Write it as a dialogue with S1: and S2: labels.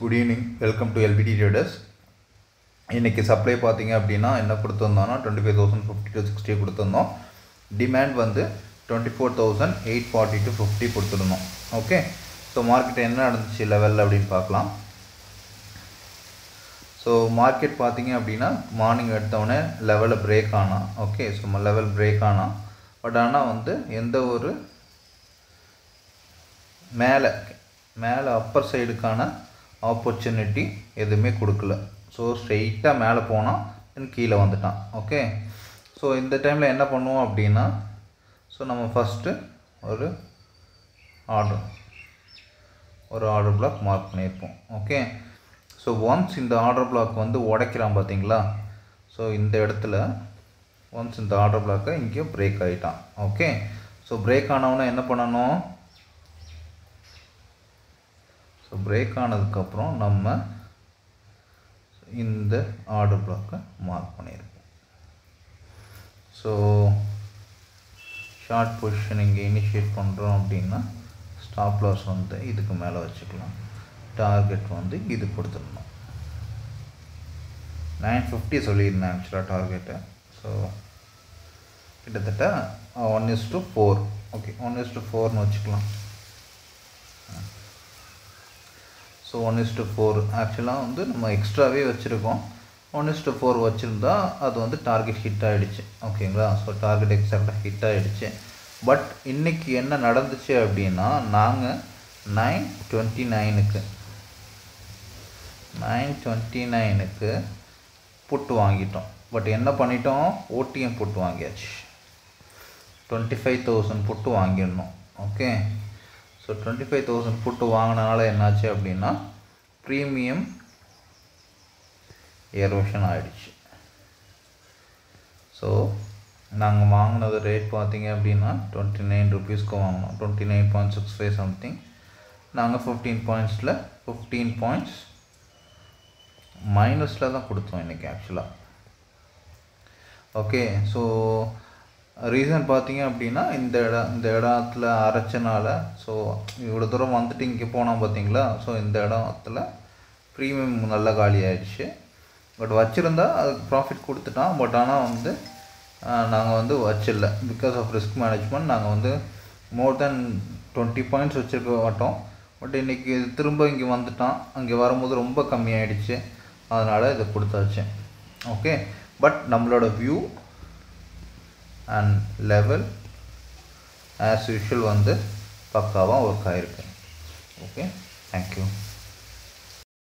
S1: Good evening, welcome to LBT Traders. இன்னைக்கு supply பார்த்தீங்க அப்படின்னா என்ன கொடுத்துருந்தோம்னா 25,050 to 60 கொடுத்துருந்தோம். டிமாண்ட் வந்து 24,840 to 50 கொடுத்துருந்தோம். ஓகே, ஸோ மார்க்கெட் என்ன நடந்துச்சு லெவலில் அப்படின்னு பார்க்கலாம். ஸோ மார்க்கெட் பார்த்தீங்க அப்படின்னா மார்னிங் எடுத்தோடனே லெவலில் பிரேக் ஆனா. ஓகே, ஸோ லெவல் பிரேக் ஆனா, பட் ஆனால் வந்து எந்த ஒரு மேலே அப்பர் சைடுக்கான ஆப்பர்ச்சுனிட்டி எதுவுமே கொடுக்கல. ஸோ ஸ்ட்ரெயிட்டாக மேலே போனால் தென் கீழே வந்துட்டான். ஓகே, ஸோ இந்த டைமில் என்ன பண்ணுவோம் அப்படின்னா, ஸோ நம்ம ஃபஸ்ட்டு ஒரு ஆர்டர் பிளாக் மார்க் பண்ணியிருப்போம். ஓகே, ஸோ ஒன்ஸ் இந்த ஆர்டர் பிளாக் வந்து உடைக்கிறான் பார்த்தீங்களா. ஸோ இந்த இடத்துல ஒன்ஸ் இந்த ஆர்டர் பிளாக்கை இங்கே பிரேக் ஆகிட்டான். ஓகே, ஸோ பிரேக் ஆனவொன்னே என்ன பண்ணணும், ஸோ பிரேக் ஆனதுக்கப்புறம் நம்ம இந்த ஆர்டர் பிளாக்கை மார்க் பண்ணியிருப்போம். ஸோ ஷார்ட் பொசிஷன் இங்கே இனிஷியேட் பண்ணுறோம் அப்படின்னா ஸ்டாப் லாஸ் வந்து இதுக்கு மேலே வச்சுக்கலாம். டார்கெட் வந்து இது கொடுத்துடணும். 950 சொல்லியிருந்தேன் ஆக்சுவலாக டார்கெட்டை. ஸோ கிட்டத்தட்ட 1:4. ஓகே, 1:4ன்னு வச்சுக்கலாம். ஸோ 1:4 ஆக்சுவலாக வந்து நம்ம எக்ஸ்ட்ராவே வச்சுருக்கோம். 1:4 வச்சுருந்தா அது வந்து டார்கெட் ஹிட் ஆகிடுச்சு. ஓகேங்களா, ஸோ டார்கெட் எக்ஸாக்டாக ஹிட் ஆகிடுச்சு. பட் இன்றைக்கி என்ன நடந்துச்சு அப்படின்னா, நாங்கள் 929க்கு புட்டு வாங்கிட்டோம். பட் என்ன பண்ணிட்டோம், ஓடிஎம் புட்டு வாங்கியாச்சு. 25,000 புட்டு வாங்கிடணும். ஓகே, ஸோ 25,000 புட்டு வாங்கினால என்னாச்சு அப்படின்னா ப்ரீமியம் எரோஷன் ஆகிடுச்சு. ஸோ நாங்கள் வாங்கினது ரேட் பார்த்தீங்க அப்படின்னா 29 rupeesக்கு வாங்கினோம். 29.65 சம்திங். நாங்கள் 15 பாயிண்ட்ஸில் 15 பாயிண்ட்ஸ் மைனஸில் தான் கொடுத்தோம் இன்றைக்கி ஆக்சுவலாக. ஓகே, ஸோ ரீசன் பார்த்தீங்க அப்படின்னா இந்த இடத்துல அரைச்சனால. ஸோ இவ்வளோ தூரம் வந்துட்டு இங்கே போனால் பார்த்தீங்களா, ஸோ இந்த இடத்துல ப்ரீமியம் நல்லா காலி ஆகிடுச்சு. பட் வச்சுருந்தா அதுக்கு ப்ராஃபிட் கொடுத்துட்டான். பட் ஆனால் வந்து நாங்கள் வந்து வச்சிடல. பிகாஸ் ஆஃப் ரிஸ்க் மேனேஜ்மெண்ட் நாங்கள் வந்து மோர் தென் 20 பாயிண்ட்ஸ் வச்சுருக்க மாட்டோம். பட் இன்றைக்கி திரும்ப இங்கே வந்துட்டான். அங்கே வரும்போது ரொம்ப கம்மியாயிடுச்சு, அதனால் இதை கொடுத்தாச்சு. ஓகே, பட் நம்மளோட view and level as usual வந்து பக்காவாக ஒர்க் ஆகிருக்கு. Okay, thank you.